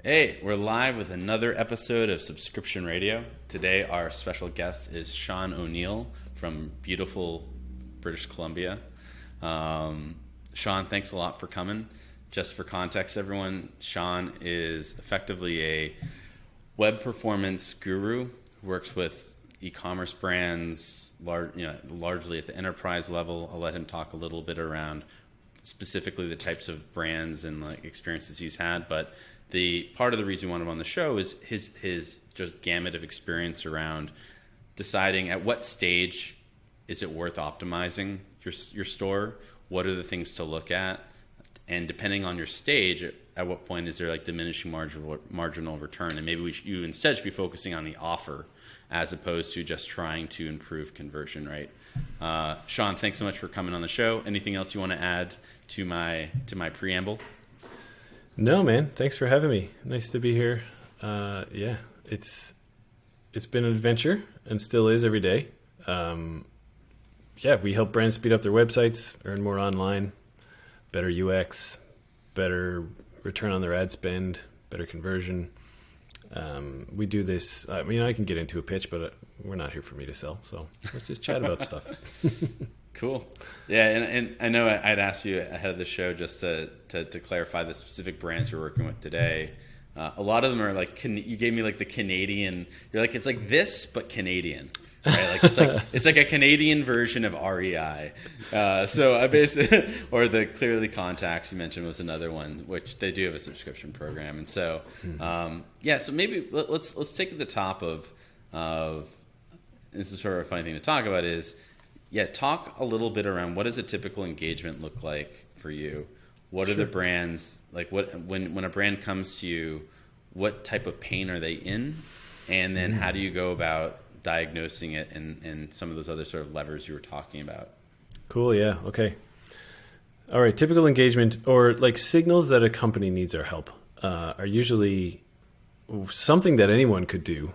Hey, we're live with another episode of Subscription Radio. Today, our special guest is Sean O'Neill from beautiful British Columbia. Sean, thanks a lot for coming. Just for context, everyone, Sean is effectively a web performance guru who works with e-commerce brands, largely at the enterprise level. I'll let him talk a little bit around specifically the types of brands and experiences he's had, but the part of the reason we want him on the show is his just gamut of experience around deciding at what stage is it worth optimizing your store, what are the things to look at, and depending on your stage, at what point is there diminishing marginal return, and maybe you instead should be focusing on the offer as opposed to just trying to improve conversion rate. Sean, thanks so much for coming on the show. Anything else you want to add to my preamble? No, man. Thanks for having me. Nice to be here. Yeah, it's been an adventure and still is every day. Yeah, we help brands speed up their websites, earn more online, better UX, better return on their ad spend, better conversion. We do this. I mean, I can get into a pitch, but we're not here for me to sell. So let's just chat about stuff. Cool. Yeah, and I know I'd asked you ahead of the show just to clarify the specific brands you're working with today. A lot of them are you gave me the Canadian. You're like, it's like this but Canadian, right? It's like a Canadian version of REI. So I basically, or the Clearly Contacts you mentioned was another one, which they do have a subscription program. And so yeah, so maybe let's take at the top of this is sort of a funny thing to talk about is. Yeah, talk a little bit around what does a typical engagement look like for you? What are the brands when a brand comes to you, what type of pain are they in? And then how do you go about diagnosing it and some of those other sort of levers you were talking about? Cool, yeah, okay. All right, typical engagement or signals that a company needs our help are usually something that anyone could do.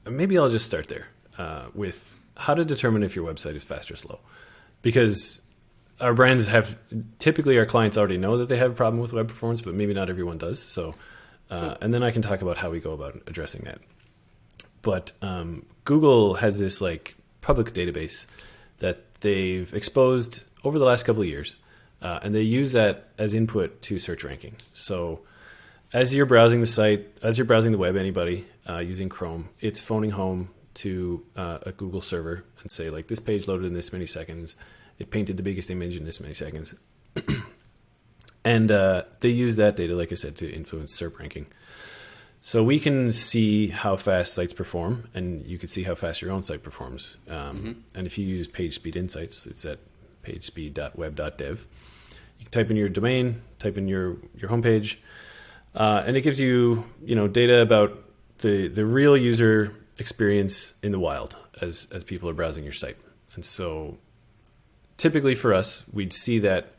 Maybe I'll just start there with how to determine if your website is fast or slow, because our brands typically our clients already know that they have a problem with web performance, but maybe not everyone does. So, and then I can talk about how we go about addressing that. But Google has this public database that they've exposed over the last couple of years, and they use that as input to search ranking. So as you're browsing the site, as you're browsing the web, anybody using Chrome, it's phoning home to a Google server and say this page loaded in this many seconds, it painted the biggest image in this many seconds. And they use that data, like I said, to influence SERP ranking. So we can see how fast sites perform, and you can see how fast your own site performs. And if you use Page Speed Insights, it's at pagespeed.web.dev. You can type in your domain, type in your homepage, and it gives you data about the real user experience in the wild as people are browsing your site. And so typically for us, we'd see that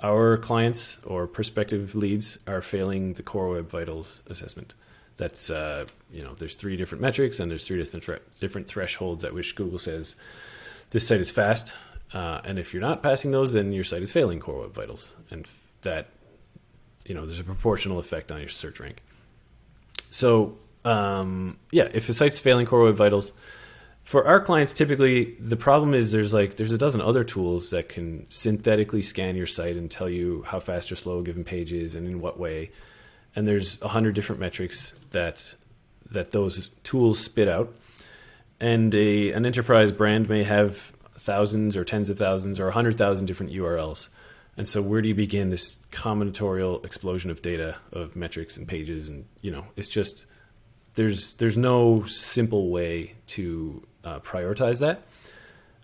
our clients or prospective leads are failing the Core Web Vitals assessment. That's, there's 3 different metrics and there's 3 different thresholds at which Google says this site is fast. And if you're not passing those, then your site is failing Core Web Vitals. And that, there's a proportional effect on your search rank. So, if a site's failing Core Web Vitals, for our clients, typically the problem is there's a dozen other tools that can synthetically scan your site and tell you how fast or slow a given page is and in what way. And there's 100 different metrics that those tools spit out. And an enterprise brand may have thousands or tens of thousands or 100,000 different URLs. And so where do you begin this combinatorial explosion of data, of metrics and pages? And, it's just, there's no simple way to prioritize that.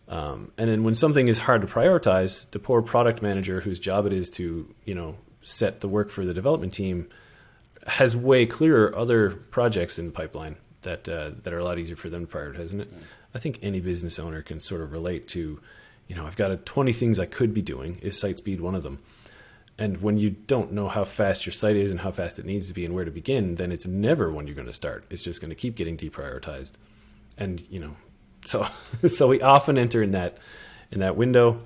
And then when something is hard to prioritize, the poor product manager whose job it is to, set the work for the development team has way clearer other projects in the pipeline that are a lot easier for them to prioritize, isn't it? I think any business owner can sort of relate to, I've got 20 things I could be doing. Is site speed one of them? And when you don't know how fast your site is and how fast it needs to be and where to begin, then it's never when you're going to start. It's just going to keep getting deprioritized. And, so we often enter in that window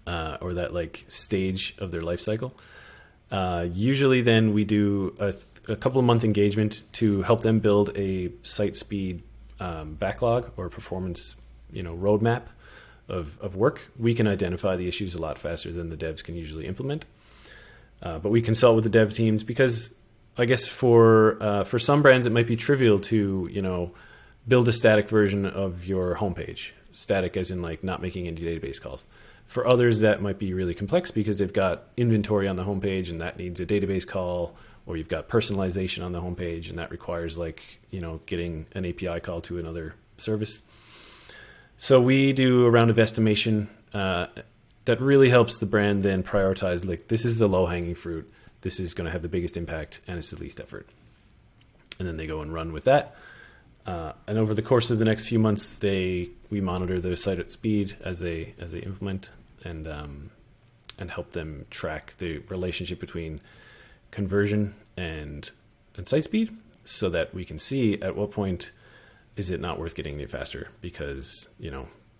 or that stage of their life cycle. Usually then we do a couple of month engagement to help them build a site speed backlog or performance, roadmap of work. We can identify the issues a lot faster than the devs can usually implement. But we consult with the dev teams because I guess for some brands, it might be trivial to, build a static version of your homepage. Static as in like not making any database calls. For others, that might be really complex because they've got inventory on the homepage and that needs a database call, or you've got personalization on the homepage and that requires getting an API call to another service. So we do a round of estimation that really helps the brand then prioritize, like, this is the low-hanging fruit, this is going to have the biggest impact, and it's the least effort. And then they go and run with that. And over the course of the next few months, we monitor their site at speed as they implement, and help them track the relationship between conversion and site speed, so that we can see at what point is it not worth getting any faster, because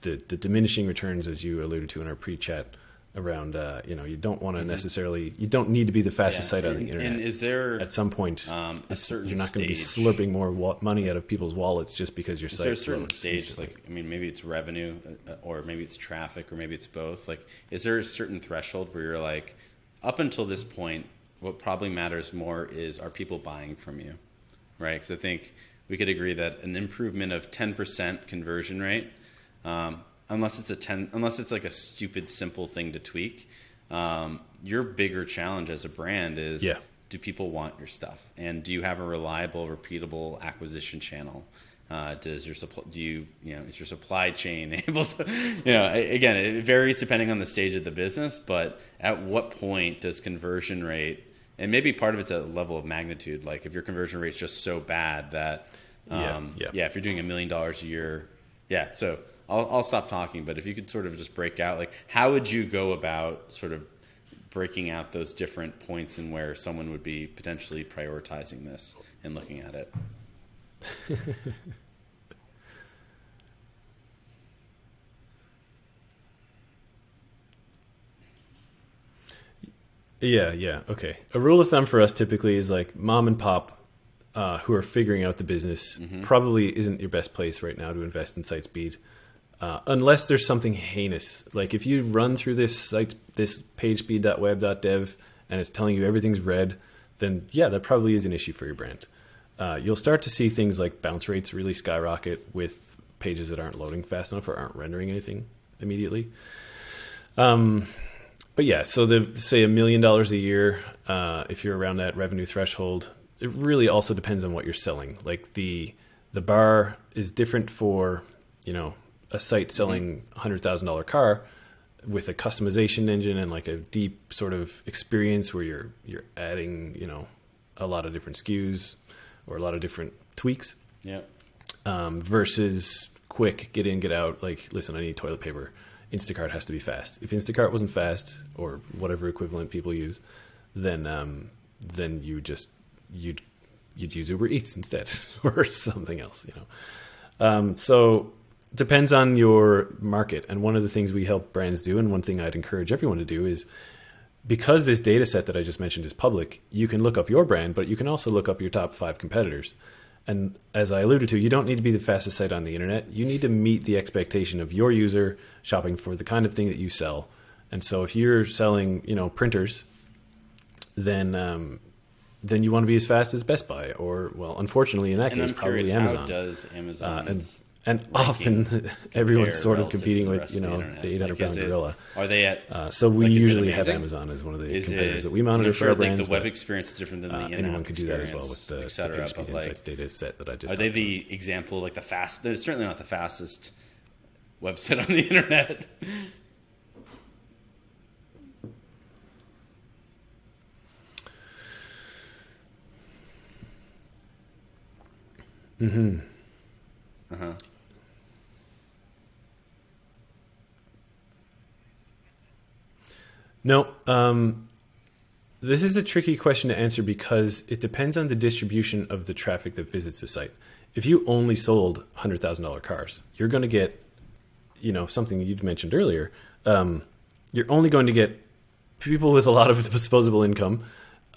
the diminishing returns, as you alluded to in our pre-chat around, you don't want to necessarily, you don't need to be the fastest site on the internet. And is there at some point a certain you're not going to be stage, slurping more money out of people's wallets just because your is site there a certain loads stage, instantly? like, maybe it's revenue, or maybe it's traffic, or maybe it's both. Like, is there a certain threshold where you're like, up until this point, what probably matters more is, are people buying from you, right? Because I think we could agree that an improvement of 10% conversion rate, unless it's like a stupid simple thing to tweak, your bigger challenge as a brand is, do people want your stuff, and do you have a reliable, repeatable acquisition channel? Is your supply chain able to, again, it varies depending on the stage of the business, but at what point does conversion rate, and maybe part of it's a level of magnitude, like if your conversion rate's just so bad that, if you're doing $1 million a year, so I'll stop talking, but if you could sort of just break out, like, how would you go about sort of breaking out those different points and where someone would be potentially prioritizing this and looking at it? Yeah. Okay. A rule of thumb for us typically is like mom and pop who are figuring out the business probably isn't your best place right now to invest in site speed. Unless there's something heinous. Like if you run through this pagespeed.web.dev and it's telling you everything's red, then that probably is an issue for your brand. You'll start to see things like bounce rates really skyrocket with pages that aren't loading fast enough or aren't rendering anything immediately. But so say $1 million a year, if you're around that revenue threshold, it really also depends on what you're selling. Like the bar is different for, a site selling $100,000 car with a customization engine and like a deep sort of experience where you're adding, a lot of different SKUs or a lot of different tweaks. Versus quick get in, get out. Like, listen, I need toilet paper. Instacart has to be fast. If Instacart wasn't fast, or whatever equivalent people use, then you'd use Uber Eats instead, or something else. So it depends on your market. And one of the things we help brands do, and one thing I'd encourage everyone to do, is because this data set that I just mentioned is public, you can look up your brand, but you can also look up your top 5 competitors. And as I alluded to, you don't need to be the fastest site on the internet. You need to meet the expectation of your user shopping for the kind of thing that you sell. And so if you're selling, printers, then you want to be as fast as Best Buy, or, well, unfortunately in that case, probably Amazon. How does Amazon and often everyone's sort of competing with, the 800-pound gorilla. Are they at? So we usually have Amazon as one of the competitors that we monitor for our brands. The web experience is different than the internet anyone could do that as well with the cetera, PageSpeed Insights data set that I just. Are they the example, like the fast? They're certainly not the fastest website on the internet. No, this is a tricky question to answer because it depends on the distribution of the traffic that visits the site. If you only sold $100,000 cars, you're going to get, something you've mentioned earlier. You're only going to get people with a lot of disposable income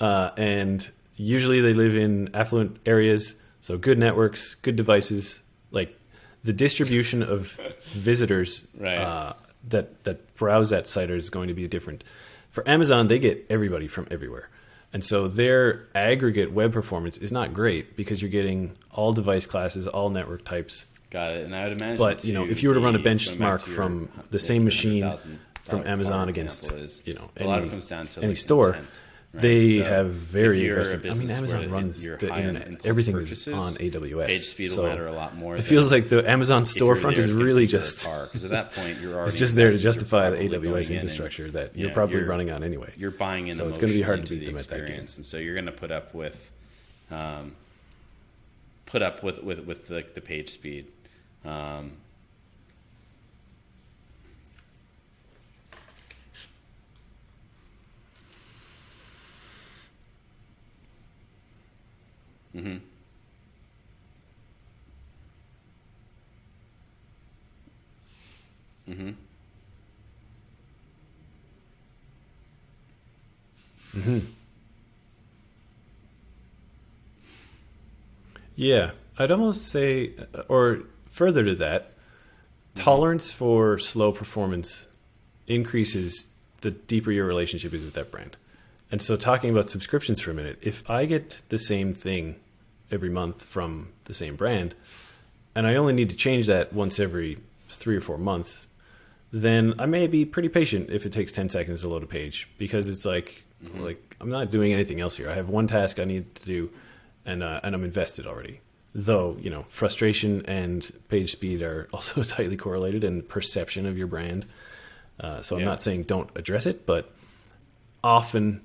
and usually they live in affluent areas, so good networks, good devices. Like the distribution of visitors Right. that browse that site is going to be different. For Amazon, they get everybody from everywhere. And so their aggregate web performance is not great because you're getting all device classes, all network types. Got it. And I would imagine, But if you were to run a benchmark from the same machine 300,000 from Amazon example against a lot of it comes down to any like store, intent, right? they So have very if you're a aggressive. I mean, business Amazon where runs your the high-end internet. impulse Everything is purchases, on AWS. page speed so will matter a lot more. it feels like the Amazon storefront is really just just because at that point you're already it's just there to invested, you're justify the probably going AWS in infrastructure that you you're know, probably you're- running on anyway. You're buying in So it's gonna be hard to emotionally beat them into at that game. experience, and so you're going to put up with the page speed. Mm-hmm. Mm-hmm. Mm-hmm. Yeah, I'd almost say, or further to that, tolerance for slow performance increases the deeper your relationship is with that brand. And so, talking about subscriptions for a minute, if I get the same thing every month from the same brand, and I only need to change that once every 3 or 4 months, then I may be pretty patient if it takes 10 seconds to load a page, because it's like I'm not doing anything else here. I have one task I need to do, and I'm invested already. Though frustration and page speed are also tightly correlated, and perception of your brand. So I'm not saying don't address it, but often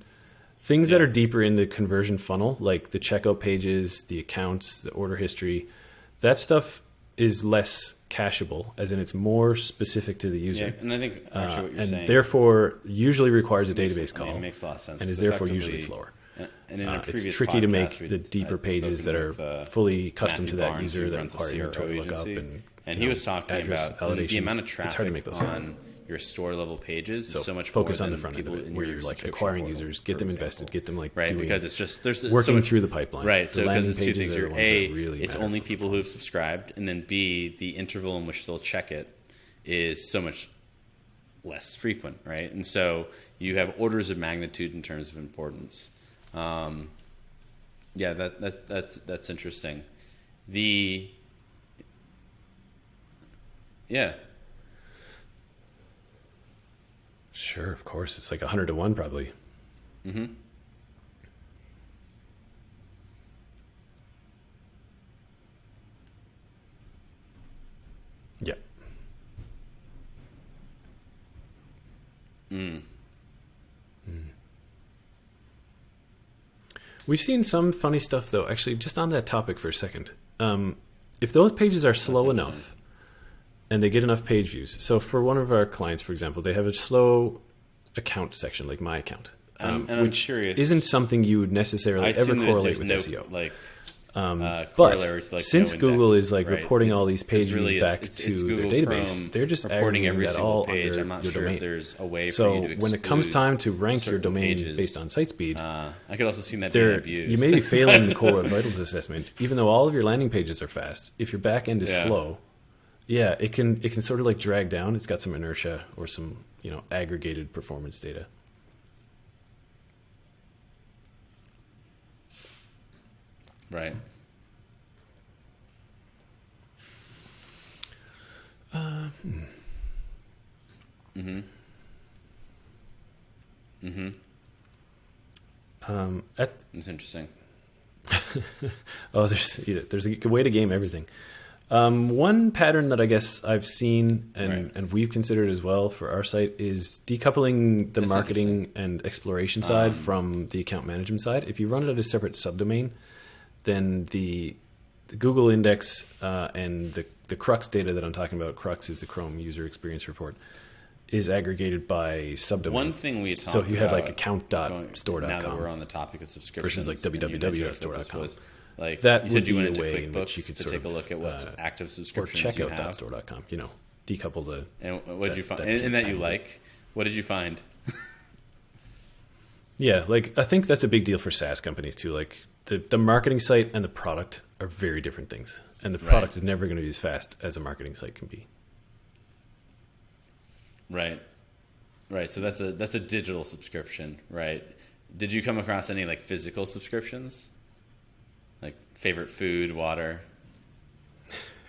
things that are deeper in the conversion funnel, like the checkout pages, the accounts, the order history, that stuff is less cacheable, as in it's more specific to the user. Yeah, and I think actually what you're and saying, therefore usually requires a database call, it makes a lot of sense, and is It's therefore effectively- usually slower. And in a It's previous tricky to make podcast, the deeper I'd pages that spoken are with, fully custom Matthew to that Barnes, user who that runs a require CRO inventory lookup agency, and he was talking address about validation. the amount of It's traffic hard to make those on your store level pages So is so much focus more on the than front end people of it, in where your you're like subscription acquiring portal, users, get for them example. invested, get them like right, doing, because it's just there's so working much, through the pipeline. right. The So because landing it's two pages things: are you're the ones A, that really it's matter only for people who have subscribed, and then B, the interval in which they'll check it is so much less frequent, right? And so you have orders of magnitude in terms of importance. Yeah, that's interesting. Yeah, Sure, of course, it's like 100 to 1 probably. mm-hmm. Yeah. We've seen some funny stuff though. Actually, just on that topic for a second, if those pages are slow enough and they get enough page views. So for one of our clients, for example, they have a slow account section, like my account, And I'm which curious, isn't something you would necessarily I ever assume that correlate there's with no, SEO. like, But corollaries to, like, since no Google index, is like right? reporting all these page It's really- views back it's to Google their database, Chrome they're just reporting aggregating every that single all page. under I'm not your sure domain. if there's a way for So you to when it comes exclude time to rank your certain domain pages. based on site speed, I could also see that being there abused. you may be failing the core web vitals assessment, even though all of your landing pages are fast. If your back end is slow, it can sort of like drag down. It's got some inertia or some aggregated performance data. Right. Mm-hmm. Mm-hmm. That's interesting. There's a way to game everything. One pattern that I guess I've seen and we've considered as well for our site is decoupling the That's marketing and exploration side from the account management side. If you run it as a separate subdomain, then the Google index and the Crux data that I'm talking about, Crux is the Chrome User Experience Report, is aggregated by subdomain. One thing we had talked So if you had about, like account.store.com now that we're on the topic of subscriptions, versus like and you mentioned this www.store.com, was, like, that you said would you be went a into way in which QuickBooks you could to sort take a of, look at what's active or subscriptions you have. checkout.store.com, decouple the. And what did you find? that And that you pattern. like? What did you find? Yeah, like I think that's a big deal for SaaS companies too. Like the marketing site and the product are very different things, and the product is never going to be as fast as a marketing site can be. Right. Right. So that's a digital subscription, right? Did you come across any like physical subscriptions? Like favorite food, water?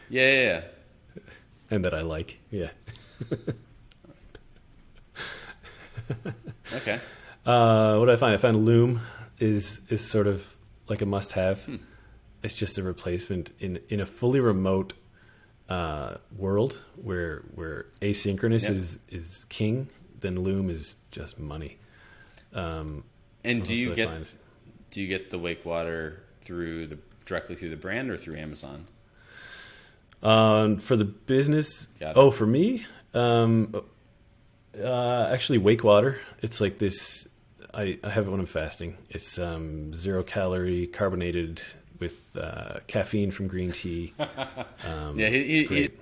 Yeah. And that I like. Yeah. Okay. What did I find? I found Loom is sort of like a must-have. It's just a replacement in a fully remote world where asynchronous is king. Then Loom is just money. And do you get the Wake Water directly through the brand or through Amazon? For the business, for me, actually Wake Water. It's like this. I have it when I'm fasting. It's 0 calorie, carbonated with caffeine from green tea. It's great.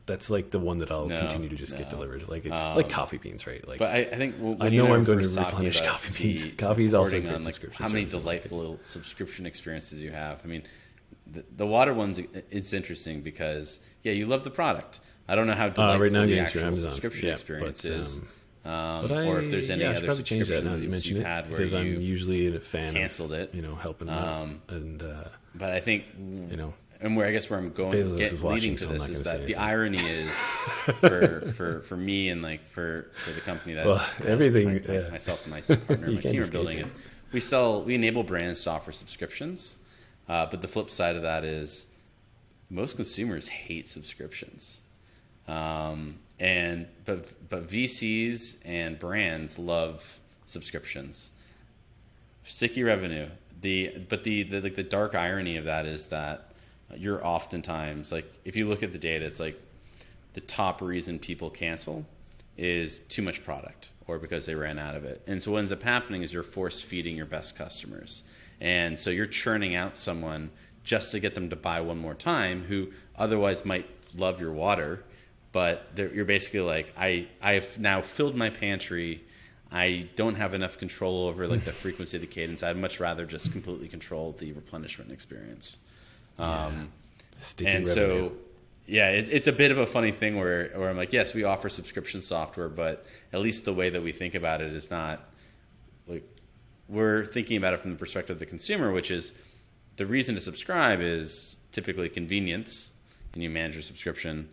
That's like the one that I'll continue to just get delivered. Like it's like coffee beans, right? Like, but I think I know I'm going to replenish coffee beans. Coffee is also a great subscription. How many delightful subscription experiences you have. I mean, the water one's it's interesting because you love the product. I don't know how delightful right now the actual subscription experience is. Or if there's any other subscriptions you've had where I'm usually a fan canceled of, it, helping out. And but I think and where I'm going leading to this is that the irony is for me and like for the company that myself and my partner and my team are building is we enable brands to offer subscriptions, but the flip side of that is most consumers hate subscriptions. But VCs and brands love subscriptions. Sticky revenue. The dark irony of that is that you're oftentimes like, if you look at the data, it's like the top reason people cancel is too much product or because they ran out of it. And so what ends up happening is you're force feeding your best customers. And so you're churning out someone just to get them to buy one more time who otherwise might love your water. But you're basically like, I've now filled my pantry. I don't have enough control over like the frequency, the cadence. I'd much rather just completely control the replenishment experience. It's a bit of a funny thing where I'm like, yes, we offer subscription software, but at least the way that we think about it is not like we're thinking about it from the perspective of the consumer, which is the reason to subscribe is typically convenience, and you manage your subscription.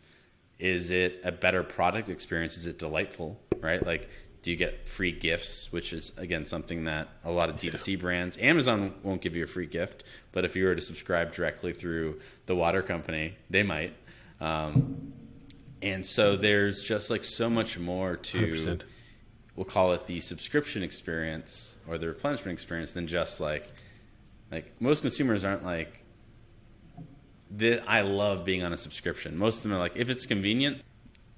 Is it a better product experience? Is it delightful, right? Like, do you get free gifts, which is, again, something that a lot of D2C brands, Amazon won't give you a free gift, but if you were to subscribe directly through the water company, they might. And so there's just like so much more to, 100%. We'll call it the subscription experience or the replenishment experience than just like most consumers aren't like, I love being on a subscription. Most of them are like, if it's convenient,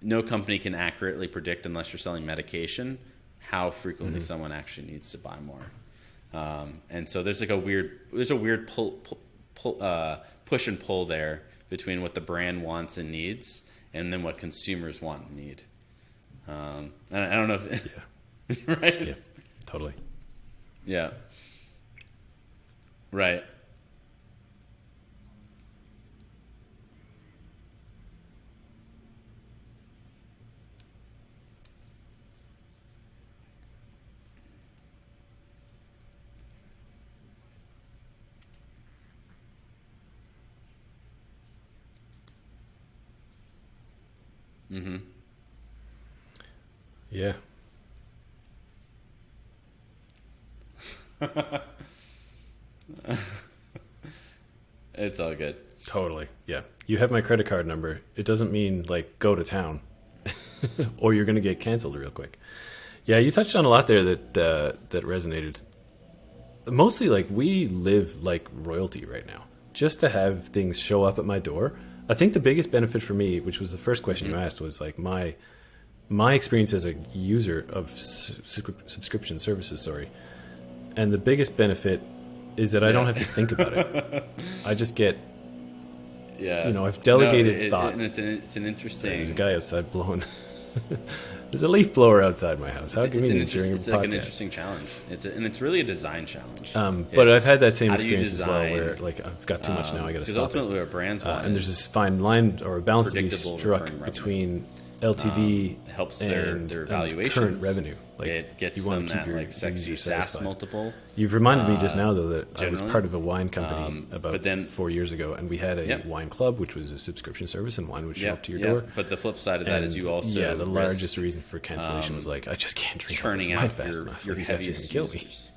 no company can accurately predict, unless you're selling medication, how frequently someone actually needs to buy more. And so there's like a weird push and pull there between what the brand wants and needs, and then what consumers want and need. And I don't know if right? Yeah, totally. Yeah. Right. Mm-hmm. Yeah. It's all good. Totally. Yeah. You have my credit card number. It doesn't mean like go to town or you're going to get canceled real quick. Yeah. You touched on a lot there that resonated. Mostly like we live like royalty right now. Just to have things show up at my door. I think the biggest benefit for me, which was the first question you asked, was like my experience as a user of subscription services. And the biggest benefit is that I don't have to think about it. I just get, I've delegated thought. And it's an interesting. There's a guy outside blowing There's a leaf blower outside my house. How it's convenient during a it's like an podcast. interesting challenge. And it's really a design challenge. But I've had that same how do you experience as well, design, where like I've got too much now. I got to because stop ultimately it. what brands want And is there's this fine line or a balance to be predictable struck recurring revenue. between LTV helps and their and valuations. current revenue. Like, It gets you want them to keep that your like sexy users SaaS satisfied. multiple. You've reminded me just now, though, that I was generally. part of a wine company But about then- 4 years ago, and we had a Yep. wine club, which was a subscription service, and wine would show Yeah, up to your yeah. door. But the flip side of that is And, you also the risk, largest reason for cancellation was like, I just can't drink all this churning wine out fast your enough. Like, you guys are heaviest gonna kill me. users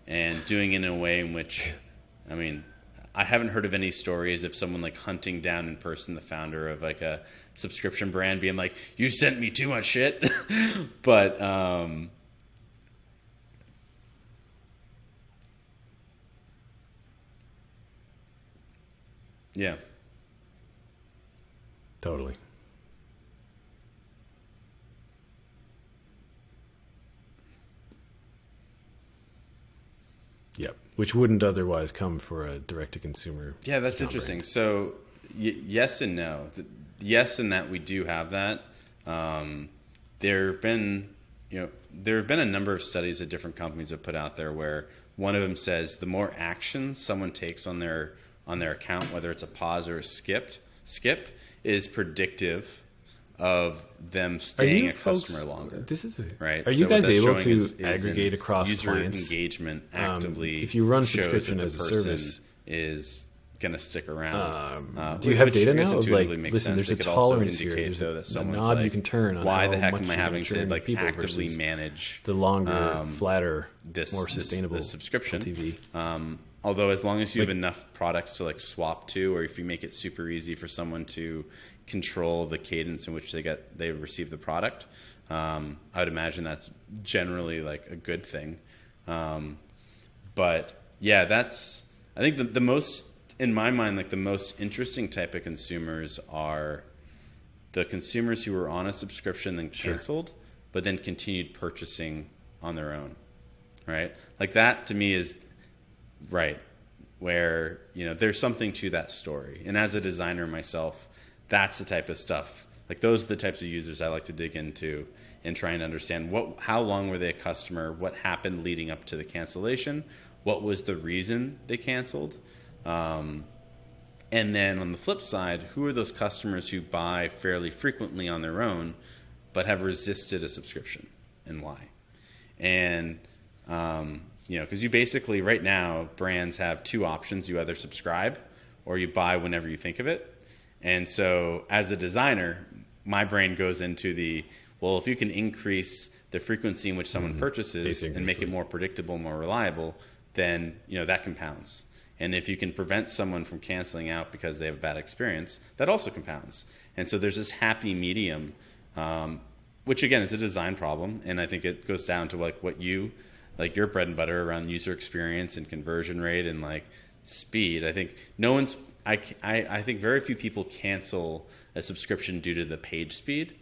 and doing it in a way in which, I mean, I haven't heard of any stories of someone like hunting down in person the founder of like a subscription brand being like, you sent me too much shit. But yeah. Totally. Yep. Which wouldn't otherwise come for a direct-to-consumer. Yeah, that's account interesting. brand. So, yes and no. Yes, in that we do have that. There have been, there have been a number of studies that different companies have put out there where one of them says the more actions someone takes on their account, whether it's a pause or a skip, is predictive of them staying a customer longer. This is right. Are you So what guys that's able showing to is aggregate across user clients? engagement actively? If you run shows subscription that the as a person service, is going to stick around. do you have Which data I guess now of like, intuitively makes listen, sense. there's It a could also tolerance here. indicate, There's though, that a someone's knob like, you can turn on why how the heck much am I you're gonna having to churn like people actively versus manage the longer, flatter, this more sustainable this subscription LTV? Although as long as you have enough products to like swap to, or if you make it super easy for someone to control the cadence in which they receive the product, I would imagine that's generally like a good thing. But yeah, I think the most, in my mind, like the most interesting type of consumers are the consumers who were on a subscription then canceled, but then continued purchasing on their own, right? Like that to me is right, where there's something to that story. And as a designer myself, that's the type of stuff. Like those are the types of users I like to dig into and try and understand how long were they a customer, what happened leading up to the cancellation, what was the reason they canceled. And then on the flip side, who are those customers who buy fairly frequently on their own, but have resisted a subscription, and why? And, because you basically, right now, brands have two options. You either subscribe or you buy whenever you think of it. And so as a designer, my brain goes into if you can increase the frequency in which someone purchases and make it more predictable, more reliable, then, that compounds. And if you can prevent someone from canceling out because they have a bad experience, that also compounds. And so there's this happy medium, which again is a design problem. And I think it goes down to like your bread and butter around user experience and conversion rate and like speed. I think I think very few people cancel a subscription due to the page speed.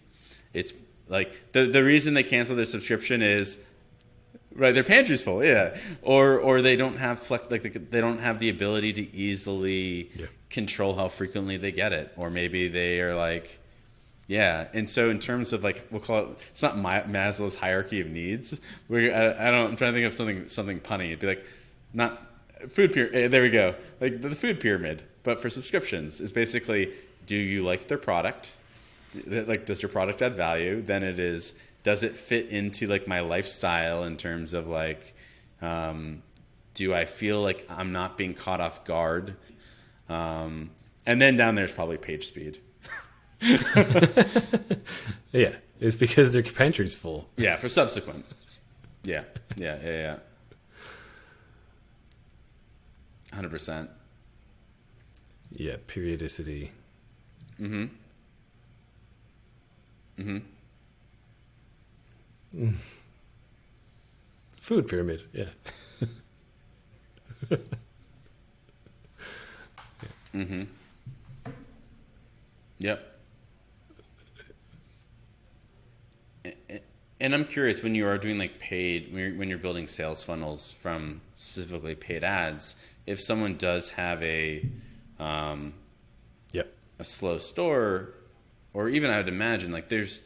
It's like the reason they cancel their subscription is right, their pantry's full, yeah, or they don't have they don't have the ability to easily control how frequently they get it, or maybe they are like, yeah. And so in terms of like, we'll call it, it's not Maslow's hierarchy of needs. I'm trying to think of something punny. It'd be like, not food pyramid. There we go. Like the food pyramid, but for subscriptions is basically, do you like their product? Like, does your product add value? Then it is, does it fit into like my lifestyle in terms of like, do I feel like I'm not being caught off guard? And then down there's probably page speed. Yeah, it's because their pantry's full. Yeah, for subsequent. Yeah. 100%. Yeah, periodicity. Food pyramid, yeah. Yep. And I'm curious, when you are doing like paid, when you're building sales funnels from specifically paid ads, if someone does have a slow store, or even I would imagine like there's,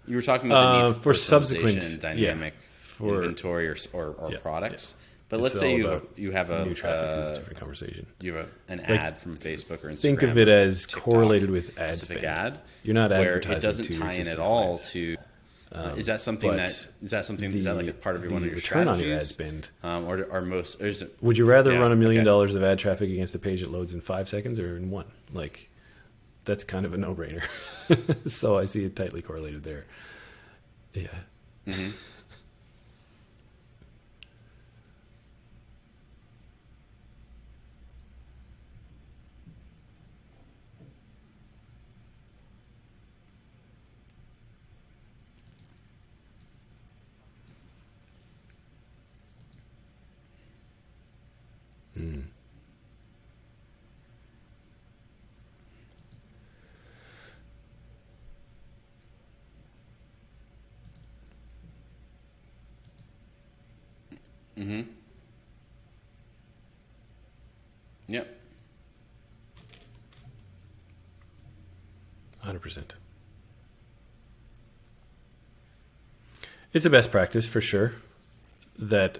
You were talking about the need for personalization subsequent and dynamic inventory or products. But let's say you have a new traffic is a different conversation. You have an ad from Facebook or Instagram. Think of it as TikTok, correlated with ad specific spend. ad. You're not where advertising it doesn't to your tie in existing at all clients. to. Is that something is that like a part of one of your return strategies? on your ad spend? Or most? Or is it, Would you rather run $1 million of ad traffic against a page that loads in 5 seconds or in 1? Like, that's kind of a no-brainer. So I see it tightly correlated there. Yeah. Mm-hmm. Mm. Mm-hmm. Yep. 100%. It's a best practice for sure that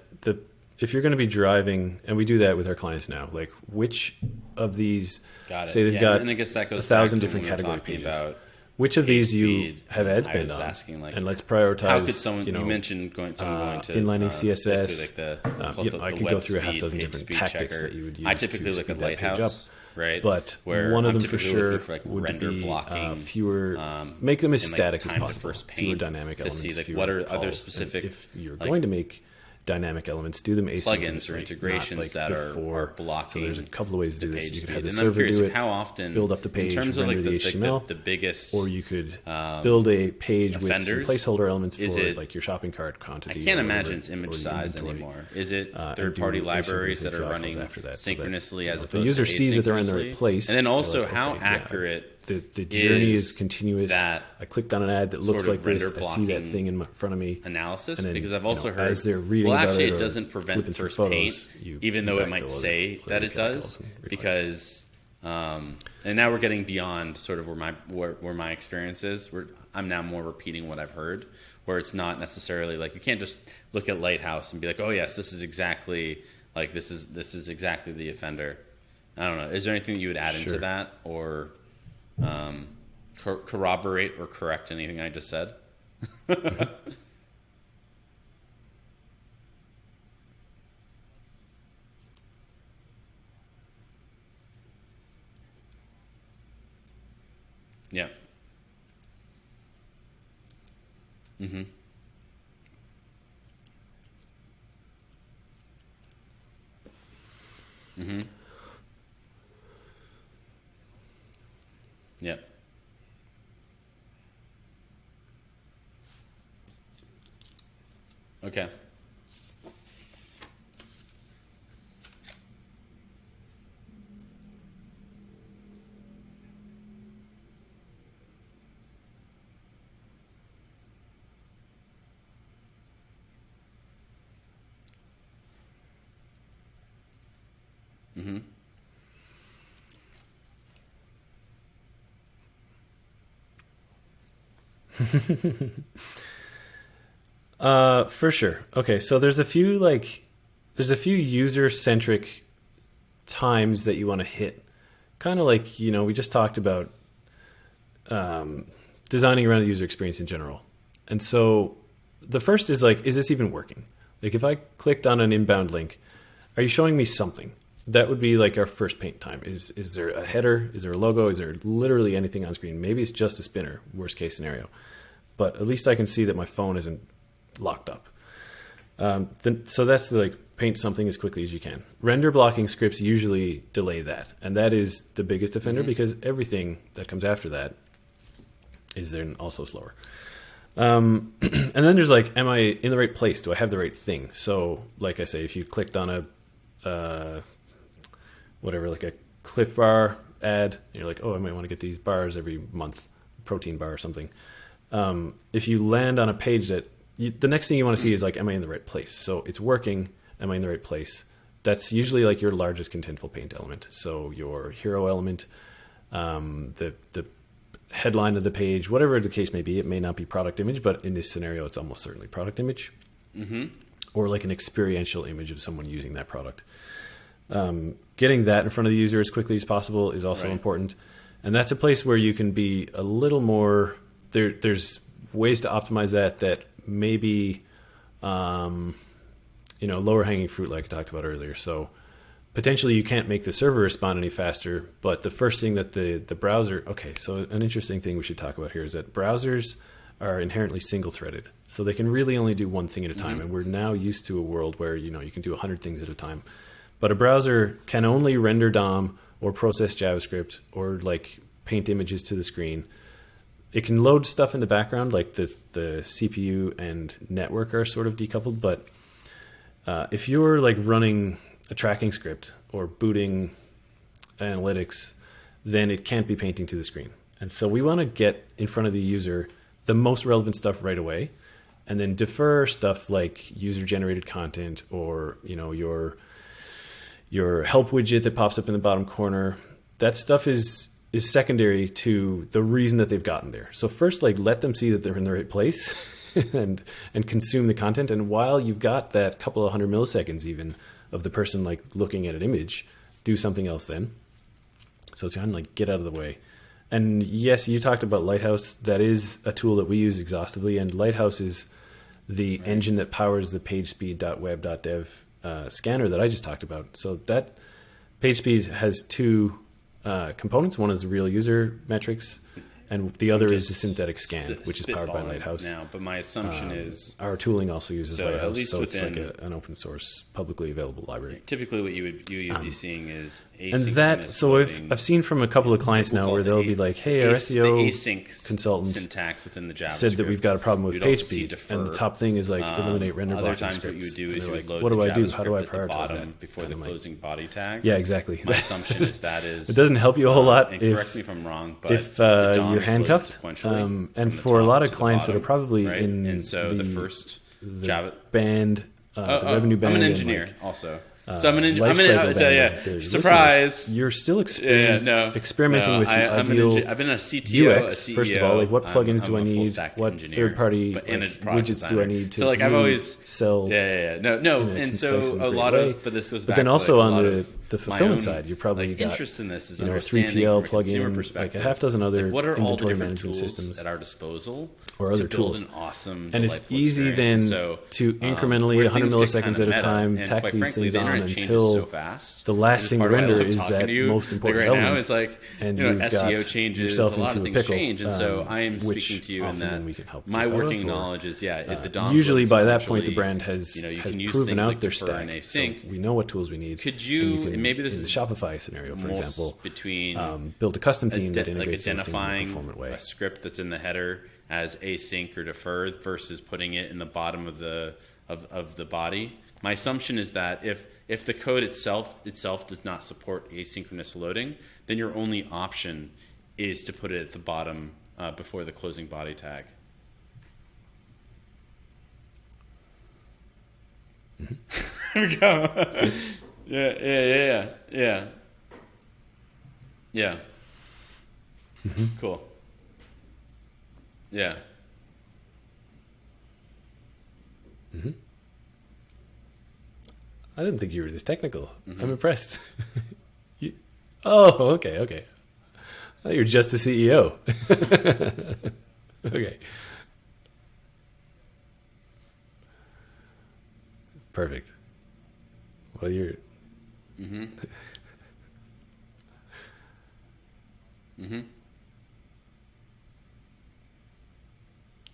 if you're going to be driving, and we do that with our clients now, like which of these, say they've got and I guess that goes 1,000 back to different when we were category talking pages. About which of these you speed, have ad I spend was on? asking, like, And let's prioritize. how could someone? You mentioned someone going to inlining CSS. Like I could go through a half dozen different tactics checker. that you would use. I typically to look at speed that page Lighthouse, up. right? But where one of I'm them for typically sure looking for, like, would render be blocking, fewer. Make them as and, like, static as time to possible. first Fewer paint dynamic to elements. see, like, fewer what are calls. other And specific, if you're like, going to make dynamic elements, do them asynchronously, plugins or integrations not, that are before. blocking. So there's a couple of ways to do this. You could have the And server I'm curious, do it, how often, build up the page, in terms of render like the HTML, the biggest, or you could build a page with some offenders. placeholder elements for Is it- like your shopping cart quantity. I can't or whatever, imagine it's image or your size inventory. anymore. Is it And third-party do libraries asynchronous that are API running calls after that, so that, synchronously you as know, opposed the user to sees that they're in the right asynchronously? place, And then they're also, like, how okay, yeah, accurate the journey is is continuous. that I clicked on an ad that looks sort like of this. render I see that blocking thing in front of me. analysis? And then, Because I've also heard, as they're reading well, about actually, it it or doesn't prevent flipping through first photos, paint, even though it might backfill say other that it API does, calls and replace. because and now we're getting beyond sort of where my experience is. I'm now more repeating what I've heard, where it's not necessarily like you can't just look at Lighthouse and be like, oh yes, this is exactly like this is exactly the offender. I don't know. Is there anything that you would add into that, or corroborate or correct anything I just said? Yeah. Mm-hmm. Mm-hmm. Yeah. Okay. Mm-hmm. For sure. Okay, so there's a few user centric times that you want to hit. Kind of like, we just talked about designing around the user experience in general. And so the first is like, is this even working? Like if I clicked on an inbound link, are you showing me something? That would be like our first paint time. Is there a header? Is there a logo? Is there literally anything on screen? Maybe it's just a spinner, worst case scenario. But at least I can see that my phone isn't locked up. So that's like paint something as quickly as you can. Render blocking scripts usually delay that. And that is the biggest offender because everything that comes after that is then also slower. And then there's like, am I in the right place? Do I have the right thing? So like I say, if you clicked on a like a Cliff Bar ad, and you're like, oh, I might want to get these bars every month, protein bar or something. If you land on a page that the next thing you want to see is like, am I in the right place? So it's working. Am I in the right place? That's usually like your largest contentful paint element. So your hero element, the headline of the page, whatever the case may be. It may not be product image, but in this scenario, it's almost certainly product image, or like an experiential image of someone using that product. Getting that in front of the user as quickly as possible is also important. And that's a place where you can be a little more, there's ways to optimize that maybe, lower hanging fruit like I talked about earlier. So potentially you can't make the server respond any faster, but the first thing that the browser, so an interesting thing we should talk about here is that browsers are inherently single threaded. So they can really only do one thing at a time. And we're now used to a world where, you can do 100 things at a time. But a browser can only render DOM or process JavaScript or like paint images to the screen. It can load stuff in the background, like the CPU and network are sort of decoupled. But if you're like running a tracking script or booting analytics, then it can't be painting to the screen. And so we want to get in front of the user the most relevant stuff right away, and then defer stuff like user-generated content or your help widget that pops up in the bottom corner. That stuff is secondary to the reason that they've gotten there. So first, like, let them see that they're in the right place and consume the content. And while you've got that couple of 100 milliseconds even of the person like looking at an image, do something else then. So it's kind of like get out of the way. And yes, you talked about Lighthouse. That is a tool that we use exhaustively. And Lighthouse is the engine that powers the pagespeed.web.dev scanner that I just talked about. So that PageSpeed has two components. One is the real user metrics, and the other is the synthetic scan, which is powered by Lighthouse. Now, but my assumption is our tooling also uses Lighthouse, at least so it's like an open source, publicly available library. Typically, what you would be seeing is asynchronous. And that, so I've seen from a couple of clients now where they'll be like, "Hey, our SEO consultant syntax within the JavaScript said that we've got a problem with PageSpeed, and the top thing is like eliminate render blocking times scripts." What you would do is you would load what do I do? JavaScript How do I at the prioritize bottom that before the closing body tag? Yeah, exactly. My assumption is that is it doesn't help you a whole lot. And correct me if I'm wrong, but if the DOM you're is loaded handcuffed, sequentially and from the for a top lot of to the clients that are bottom, probably right? in And so the first Java band, the revenue band, I'm an and, engineer like, also. So I'm an life engineer. cycle So yeah, bandwidth, surprise. You're still experimenting with the I've ideal been a CTO, UX. a CEO. First of all, like what plugins do I I'm a full need? stack What engineer, third-party but in a like, product widgets do I designer. need to So like I've really always sell? no, and so concise and a great lot way. of, but this goes But back then to also like a on lot the of fulfillment my own, side, you probably like, got interest in this is a understanding 3PL from a consumer plugin, perspective, like a half dozen other like what are all the inventory different management tools systems at our disposal or other to build tools. an awesome, And it's delightful easy experience. then And so, to incrementally where 100 things get kind milliseconds of at a meta, time and tack quite these frankly, things the on internet changes until so fast. the last This thing to part why I render love is talking that to you. most important like right element. now is like, and you know, you've SEO got changes, yourself a lot of into a things pickle, change, and so I am which speaking to you in often that then we can help my get out of, working or, knowledge is the DOM. usually by that point the brand has you has can use proven things out like their defer stack. and So async. we know what tools we need. Could you, and maybe this in the is Shopify scenario, for example, between build a custom theme that like integrates those things in a identifying performant way. a script that's in the header as async or deferred versus putting it in the bottom of the body. My assumption is that if the code itself does not support asynchronous loading, then your only option is to put it at the bottom before the closing body tag. There we go. Yeah. Cool. Yeah. I didn't think you were this technical. I'm impressed. Okay. I thought you were just a CEO. Okay. Perfect. Well, you're...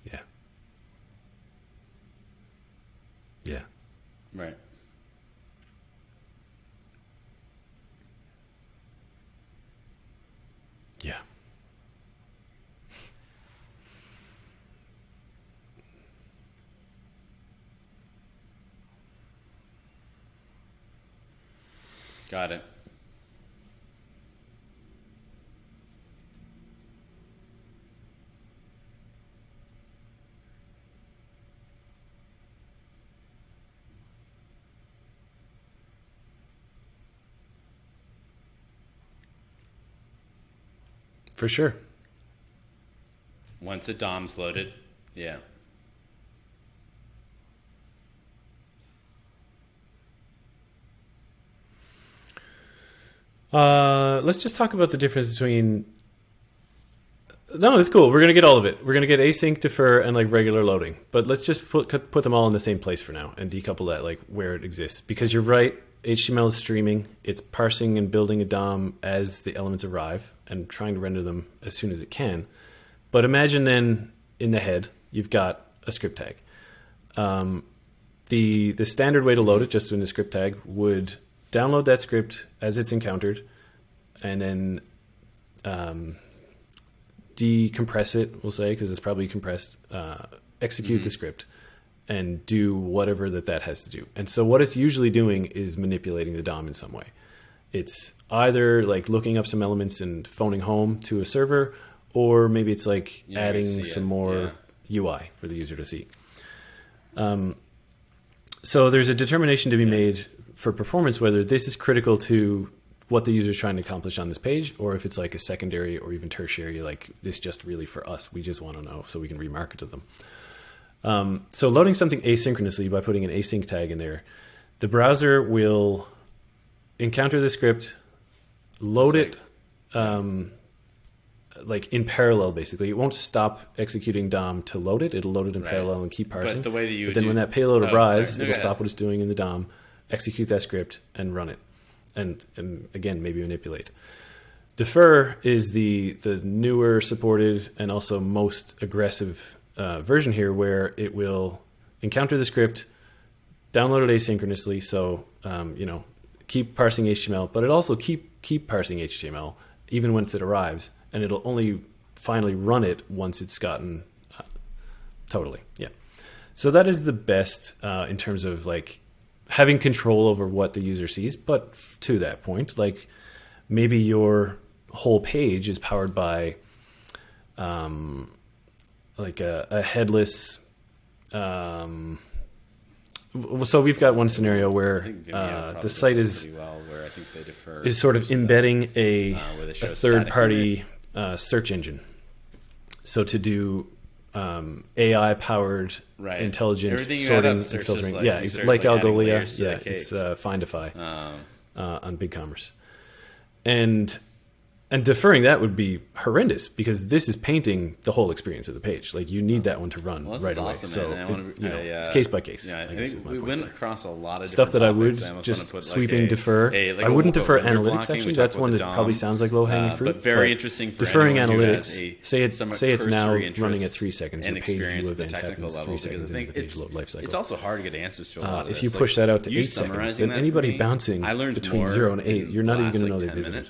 Yeah. Yeah. Right. Yeah. Got it. For sure. once the DOM's loaded, yeah. Let's just talk about the difference between. No, it's cool. We're gonna get all of it. We're gonna get async, defer, and like regular loading. But let's just put them all in the same place for now and decouple that like where it exists. Because you're right, HTML is streaming. It's parsing and building a DOM as the elements arrive and trying to render them as soon as it can. But imagine then in the head you've got a script tag. The standard way to load it, just in the script tag, would download that script as it's encountered, and then decompress it, we'll say, because it's probably compressed, execute the script, and do whatever that has to do. And so what it's usually doing is manipulating the DOM in some way. It's either like looking up some elements and phoning home to a server, or maybe it's like adding some more UI for the user to see. So there's a determination to be made for performance, whether this is critical to what the user is trying to accomplish on this page, or if it's like a secondary or even tertiary, like this just really for us, we just want to know so we can remarket to them. So loading something asynchronously by putting an async tag in there, the browser will encounter the script, load it like in parallel, basically. It won't stop executing DOM to load it. It'll load it in parallel and keep parsing. But the way that you but then when that payload arrives, it'll stop what it's doing in the DOM, execute that script, and run it. And again, maybe manipulate. Defer is the newer supported and also most aggressive version here, where it will encounter the script, download it asynchronously, so keep parsing HTML, but it also keep parsing HTML even once it arrives, and it'll only finally run it once it's gotten totally. Yeah. So that is the best in terms of like having control over what the user sees. But to that point, like maybe your whole page is powered by like a headless. So we've got one scenario where the site is sort of embedding a third-party search engine. So to do AI-powered intelligent sorting and filtering, like Algolia, it's Findify on BigCommerce, and deferring that would be horrendous because this is painting the whole experience of the page. Like you need that one to run right away. Awesome, so it's case by case. Yeah, I think we went across a lot of stuff that I would just put sweeping defer. I wouldn't defer analytics. Actually, that's one that probably sounds like low hanging fruit. But very interesting for deferring analytics. Say it's now running at 3 seconds. Your page view event happens 3 seconds into the page load life cycle. It's also hard to get answers to a lot of this. If you push that out to 8 seconds, then anybody bouncing between 0 and 8, you're not even going to know they visited.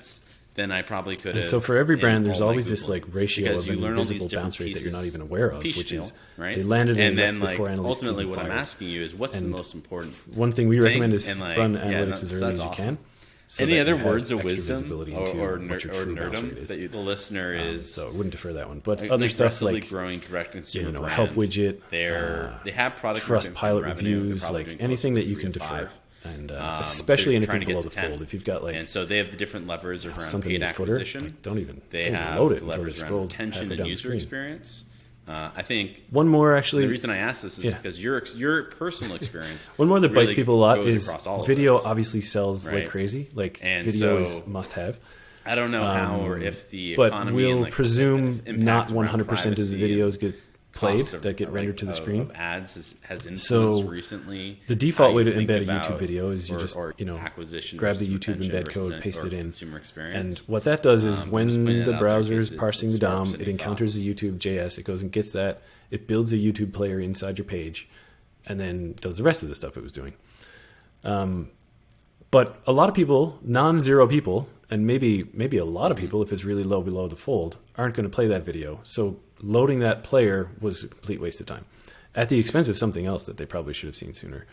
Then I probably could have. And so for every brand, there's always this like ratio of an invisible bounce rate that you're not even aware of, which is they landed and then before analytics. Ultimately, what I'm asking you is what's the most important. One thing we recommend is run analytics as early as you can. So any other words of wisdom or nerdum that the listener is? So I wouldn't defer that one, but other stuff like growing direct consumer brand, help widget, they have product trust pilot reviews, like anything that you can defer. And especially anything below the fold, if you've got like, and so they have the different levers around paid acquisition. Like, don't have load it the levers around retention and user experience. I think one more actually. The reason I ask this is because your personal experience. One more that bites people a lot is video. Obviously sells like crazy. Like video is must have. I don't know how or if the but we'll presume not 100% of the videos get played that get rendered to the screen. Ads has so recently. The default way to embed a YouTube video is you just grab the YouTube embed code, paste it in, and what that does is when the browser is parsing the DOM, it encounters the YouTube JS, it goes and gets that, it builds a YouTube player inside your page, and then does the rest of the stuff it was doing. But a lot of people, non-zero people, and maybe a lot of people, if it's really low below the fold, aren't going to play that video. So loading that player was a complete waste of time at the expense of something else that they probably should have seen sooner.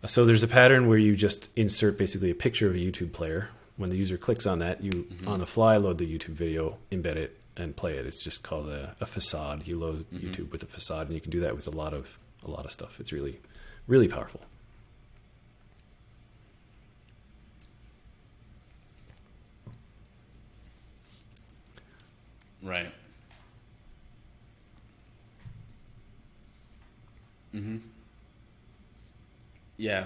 So there's a pattern where you just insert basically a picture of a YouTube player. When the user clicks on that, you on the fly load the YouTube video, embed it, and play it. It's just called a façade. You load YouTube with a façade, and you can do that with a lot of stuff. It's really, really powerful. Right. Yeah.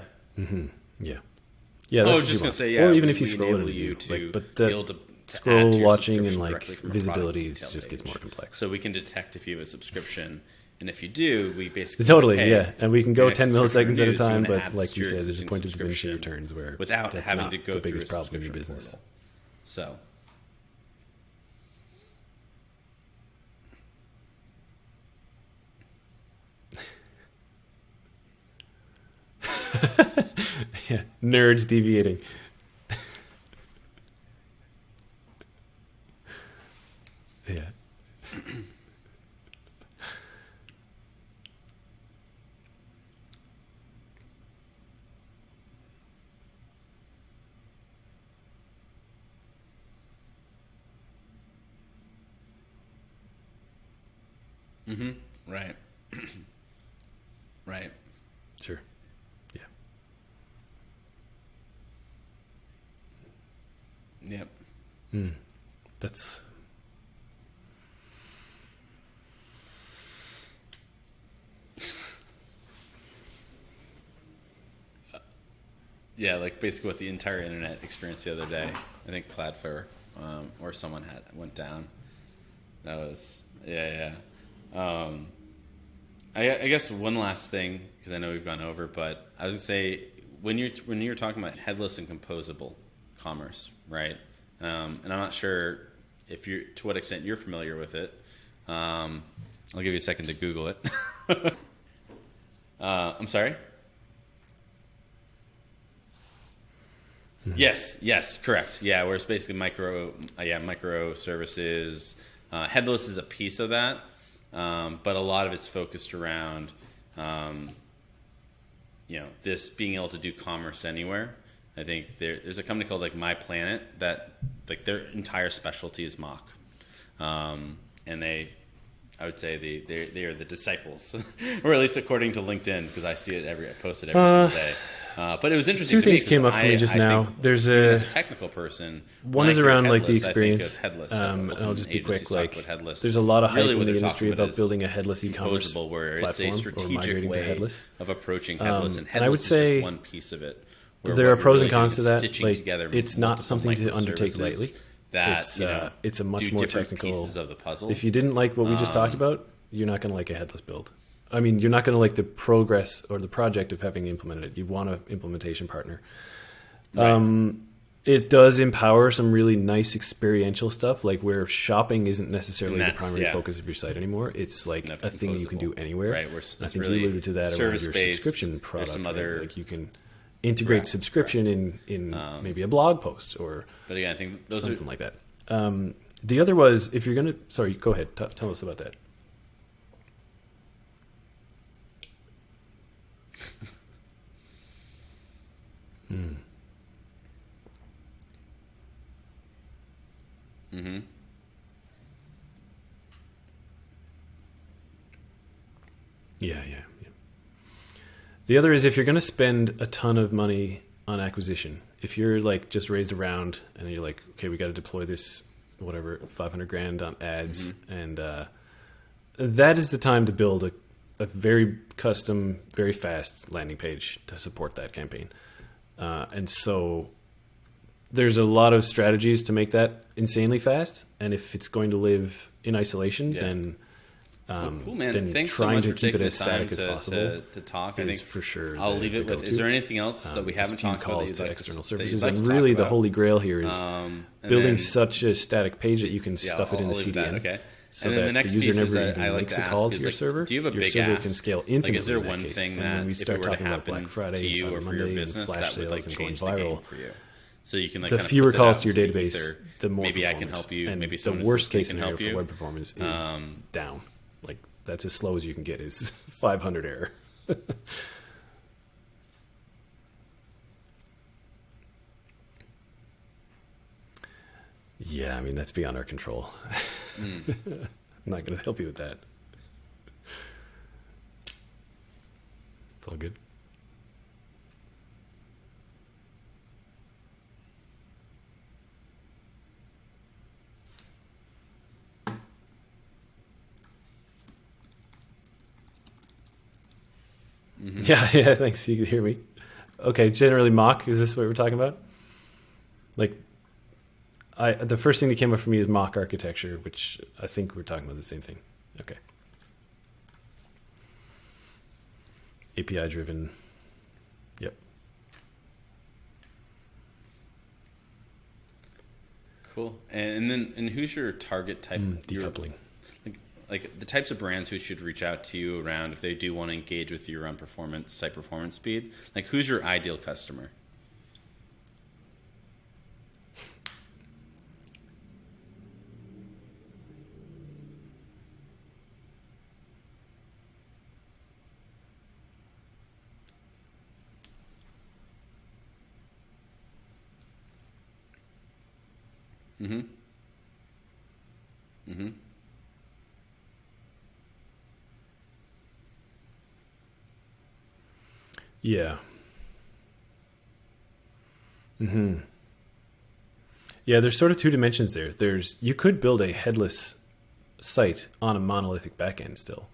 Yeah. I Yeah, that's was what just you gonna want. say, yeah. Or even if you we scroll in a enable view, you to like, but be the able to add to scroll your watching and subscription like directly from a visibility product detail just gets page. more complex. So we can detect if you have a subscription, and if you do, we basically Totally, hey, yeah. And we can go your next 10 subscription milliseconds at a renews, you time, wanna but add like this you to your said, there's a existing point of diminishing subscription returns where without that's having not to go the through biggest a problem in your subscription business. portal. So. Yeah, nerds deviating. Yeah. Right. Right. Sure. Yeah. Yep. That's Yeah, like basically what the entire internet experienced the other day. I think Cloudflare or someone went down. That was yeah. I guess one last thing, because I know we've gone over, but I was gonna say when you're talking about headless and composable commerce, right? And I'm not sure if you to what extent you're familiar with it. I'll give you a second to Google it. I'm sorry. Yes, correct. Yeah, where it's basically micro services. Headless is a piece of that, but a lot of it's focused around, this being able to do commerce anywhere. I think there's a company called like My Planet that like their entire specialty is mock, and I would say they are the disciples, or at least according to LinkedIn, because I see it I post it every single day. But it was interesting. Two things came up for me just now. There's as a technical person. One is around like the experience, Headless, and I'll just be quick. Like, headless. there's a lot of hype Really in the industry about building a headless e-commerce where platform it's a or strategic migrating to way headless. of approaching headless, and And I would headless is say just one piece of it. There are pros and cons to that. Like, it's not something to undertake lightly. It's a much more technical pieces of the puzzle. If you didn't like what we just talked about, you're not going to like a headless build. I mean, you're not going to like the progress or the project of having implemented it. You want an implementation partner. Right. It does empower some really nice experiential stuff, like where shopping isn't necessarily the primary focus of your site anymore. It's like a thing you can do anywhere. Right. I think you alluded to that around your subscription product. Some other, like you can integrate subscription in maybe a blog post or but again, I think those something like that. The other was, if you're going to... Sorry, go ahead. Tell us about that. Mm-hmm. Yeah. The other is, if you're going to spend a ton of money on acquisition, if you're like just raised around and you're like, okay, we got to deploy this, whatever, 500 grand on ads, and that is the time to build a very custom, very fast landing page to support that campaign. And so there's a lot of strategies to make that insanely fast. And if it's going to live in isolation, then cool, man. then Thanks trying so to much keep for it taking as the time static as possible to talk. I is think for sure. I'll leave it with. Is there anything else that we haven't talked about? Calls to external services, like and really the holy grail here is building then, such a static page that you can stuff it in the CDN. Okay. So and then that the next the user piece never is even I like makes to a call ask to is, your like, server. do you have a your big server ask? can scale infinitely. Like, is there in that one case. thing and that when we if it start were to talking about happen Black Friday to you and or Cyber for your Monday and business, flash that would sales like and going change the game viral, for you? So you can like the kind of fewer put that calls out to your into the database, ether. the more Maybe I performance. can help you. And Maybe the someone worst case can scenario help you. for web performance is down. Like, that's as slow as you can get, is 500 error. Yeah, I mean, that's beyond our control. I'm not going to help you with that. It's all good. Yeah, thanks. You can hear me. Okay, generally mock. Is this what we're talking about? Like, the first thing that came up for me is mock architecture, which I think we're talking about the same thing. Okay. API driven. Yep. Cool. And who's your target type? Decoupling. Like the types of brands who should reach out to you around if they do want to engage with you around performance, site performance speed. Like, who's your ideal customer? Mm-hmm. Mm-hmm. Yeah. Hmm. Yeah, there's sort of two dimensions there. You could build a headless site on a monolithic backend still.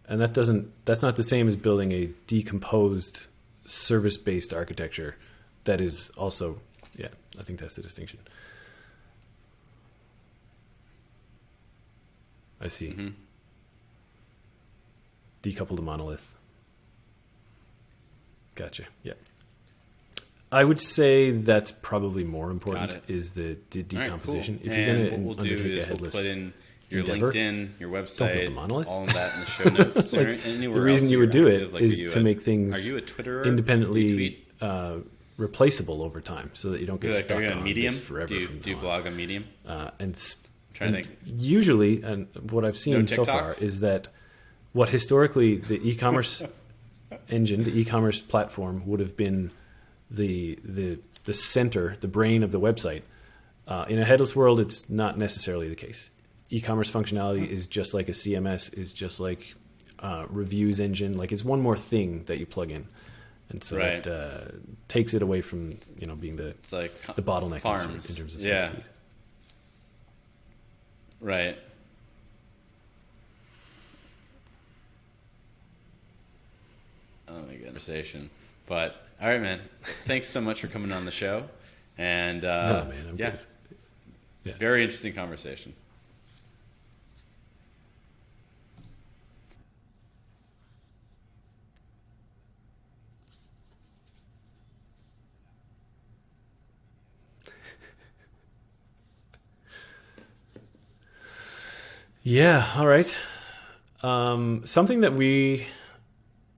And that's not the same as building a decomposed service-based architecture that is also, yeah, I think that's the distinction. I see. Mm-hmm. Decoupled a monolith. Gotcha. Yeah. I would say that's probably more important is the decomposition. All right, cool. If you're going to what we'll do is we'll put in your endeavor, LinkedIn, your build website, the monolith. all of that in the show notes. The reason you would do it is to make things are you a Twitterer? independently replaceable over time, so that you don't get stuck on Medium? this forever. Do you blog on Medium? And trying to think. Usually, and what I've seen so far is that what historically the e-commerce engine, the e-commerce platform would have been the center, the brain of the website. In a headless world, it's not necessarily the case. E-commerce functionality is just like a CMS, is just like reviews engine. Like, it's one more thing that you plug in, and so that takes it away from being the bottleneck in terms of site speed. Right. Oh my god, conversation. But all right, man. Thanks so much for coming on the show. And no, man, I'm good. Yeah, very interesting conversation. Yeah. All right. Something that we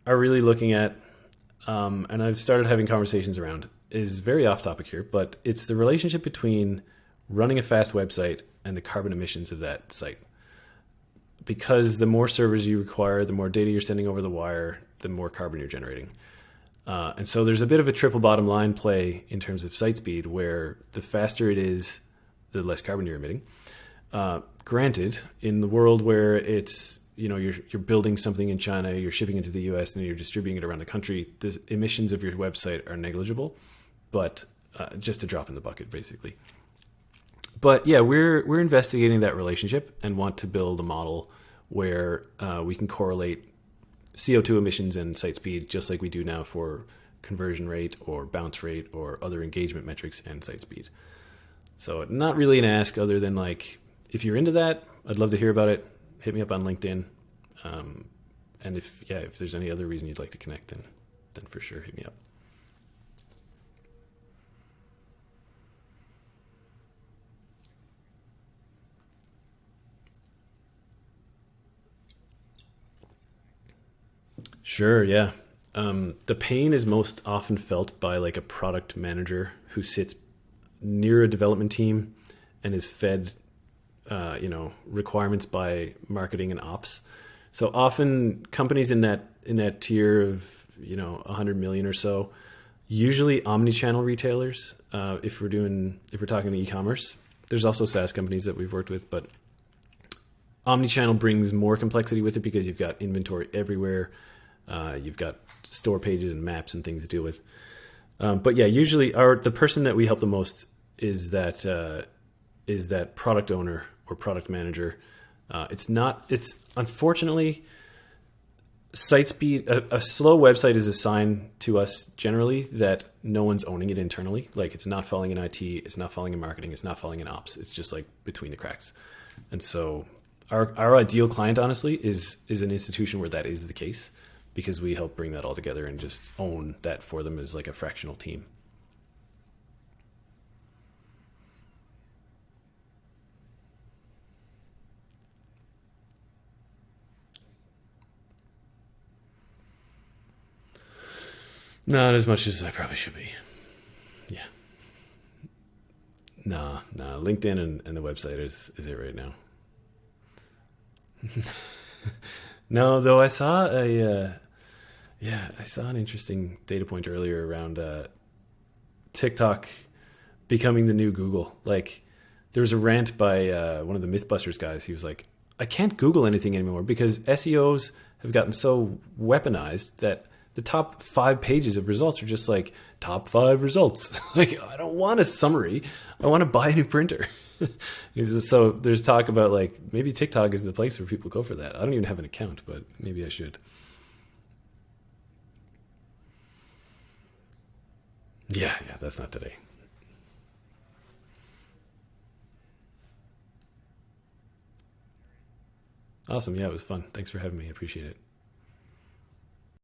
are really looking at, and I've started having conversations around, is very off topic here, but it's the relationship between running a fast website and the carbon emissions of that site. Because the more servers you require, the more data you're sending over the wire, the more carbon you're generating. And so there's a bit of a triple bottom line play in terms of site speed, where the faster it is, the less carbon you're emitting. Granted, in the world where it's you're building something in China, you're shipping it to the US, and you're distributing it around the country, the emissions of your website are negligible, but just a drop in the bucket, basically. But yeah, we're investigating that relationship and want to build a model where we can correlate CO2 emissions and site speed just like we do now for conversion rate or bounce rate or other engagement metrics and site speed. So not really an ask other than, like, if you're into that, I'd love to hear about it. Hit me up on LinkedIn. And if there's any other reason you'd like to connect, then for sure hit me up. Sure, yeah. The pain is most often felt by, like, a product manager who sits near a development team and is fed requirements by marketing and ops. So often companies in that tier of 100 million or so, usually omni-channel retailers. If we're talking e-commerce, there's also SaaS companies that we've worked with, but omni-channel brings more complexity with it because you've got inventory everywhere. You've got store pages and maps and things to deal with. But yeah, usually the person that we help the most is that product owner or product manager. It's unfortunately, site speed, a slow website is a sign to us generally that no one's owning it internally. Like it's not falling in IT, it's not falling in marketing, it's not falling in ops. It's just like between the cracks. And so our ideal client, honestly, is an institution where that is the case, because we help bring that all together and just own that for them as like a fractional team. Not as much as I probably should be. Yeah. Nah. LinkedIn and the website is it right now. No, though I saw I saw an interesting data point earlier around TikTok becoming the new Google. Like there was a rant by one of the Mythbusters guys. He was like, I can't Google anything anymore because SEOs have gotten so weaponized that the top 5 pages of results are just like top 5 results. Like, I don't want a summary. I want to buy a new printer. So there's talk about like maybe TikTok is the place where people go for that. I don't even have an account, but maybe I should. Yeah, that's not today. Awesome. Yeah, it was fun. Thanks for having me. I appreciate it.